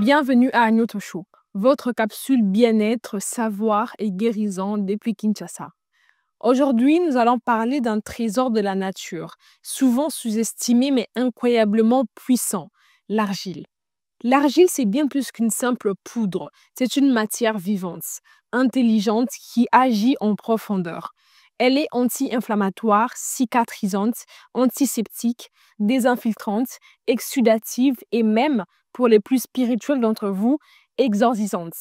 Bienvenue à Agnoto Show, votre capsule bien-être, savoir et guérison depuis Kinshasa. Aujourd'hui, nous allons parler d'un trésor de la nature, souvent sous-estimé mais incroyablement puissant, l'argile. L'argile, c'est bien plus qu'une simple poudre, c'est une matière vivante, intelligente qui agit en profondeur. Elle est anti-inflammatoire, cicatrisante, antiseptique, désinfiltrante, exsudative et même, pour les plus spirituels d'entre vous, exorcisante.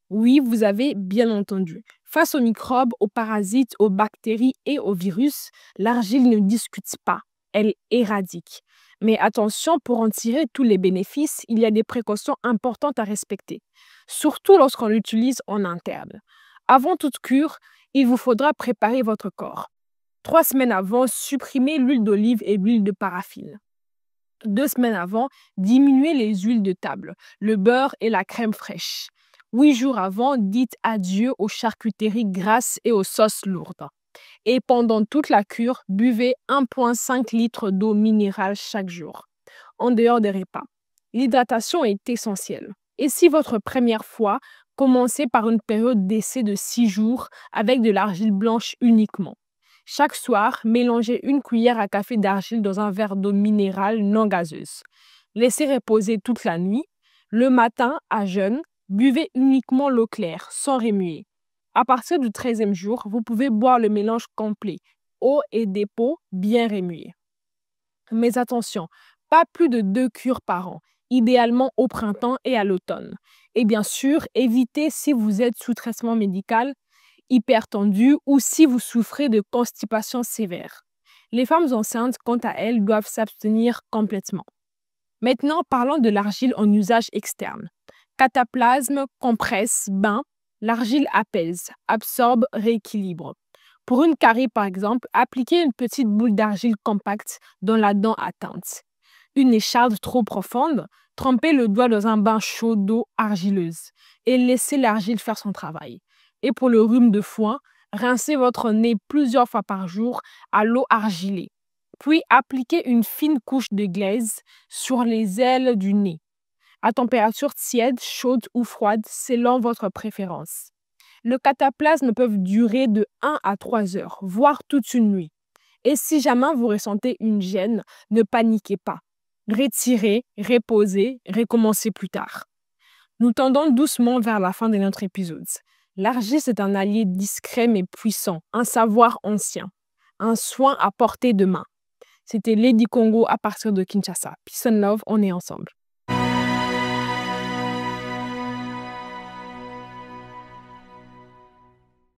Oui, vous avez bien entendu. Face aux microbes, aux parasites, aux bactéries et aux virus, l'argile ne discute pas, elle éradique. Mais attention, pour en tirer tous les bénéfices, il y a des précautions importantes à respecter, surtout lorsqu'on l'utilise en interne. Avant toute cure, il vous faudra préparer votre corps. 3 semaines avant, supprimez l'huile d'olive et l'huile de paraffine. 2 semaines avant, diminuez les huiles de table, le beurre et la crème fraîche. 8 jours avant, dites adieu aux charcuteries grasses et aux sauces lourdes. Et pendant toute la cure, buvez 1,5 litre d'eau minérale chaque jour, en dehors des repas. L'hydratation est essentielle. Et si votre première fois, commencez par une période d'essai de 6 jours avec de l'argile blanche uniquement. Chaque soir, mélangez 1 cuillère à café d'argile dans un verre d'eau minérale non gazeuse. Laissez reposer toute la nuit. Le matin, à jeûne, buvez uniquement l'eau claire, sans remuer. À partir du 13e jour, vous pouvez boire le mélange complet, eau et dépôt bien remués. Mais attention, pas plus de 2 cures par an, idéalement au printemps et à l'automne. Et bien sûr, évitez si vous êtes sous traitement médical, hypertendu ou si vous souffrez de constipation sévère. Les femmes enceintes, quant à elles, doivent s'abstenir complètement. Maintenant, parlons de l'argile en usage externe. Cataplasme, compresse, bain, l'argile apaise, absorbe, rééquilibre. Pour une carie, par exemple, appliquez une petite boule d'argile compacte dans la dent atteinte. Une écharde trop profonde, trempez le doigt dans un bain chaud d'eau argileuse et laissez l'argile faire son travail. Et pour le rhume de foin, rincez votre nez plusieurs fois par jour à l'eau argilée. Puis appliquez une fine couche de glaise sur les ailes du nez, à température tiède, chaude ou froide, selon votre préférence. Le cataplasme peut durer de 1 à 3 heures, voire toute une nuit. Et si jamais vous ressentez une gêne, ne paniquez pas. Retirez, reposez, recommencez plus tard. Nous tendons doucement vers la fin de notre épisode. L'argile, c'est un allié discret mais puissant, un savoir ancien, un soin à portée de main. C'était Lady Congo à partir de Kinshasa. Peace and love, on est ensemble.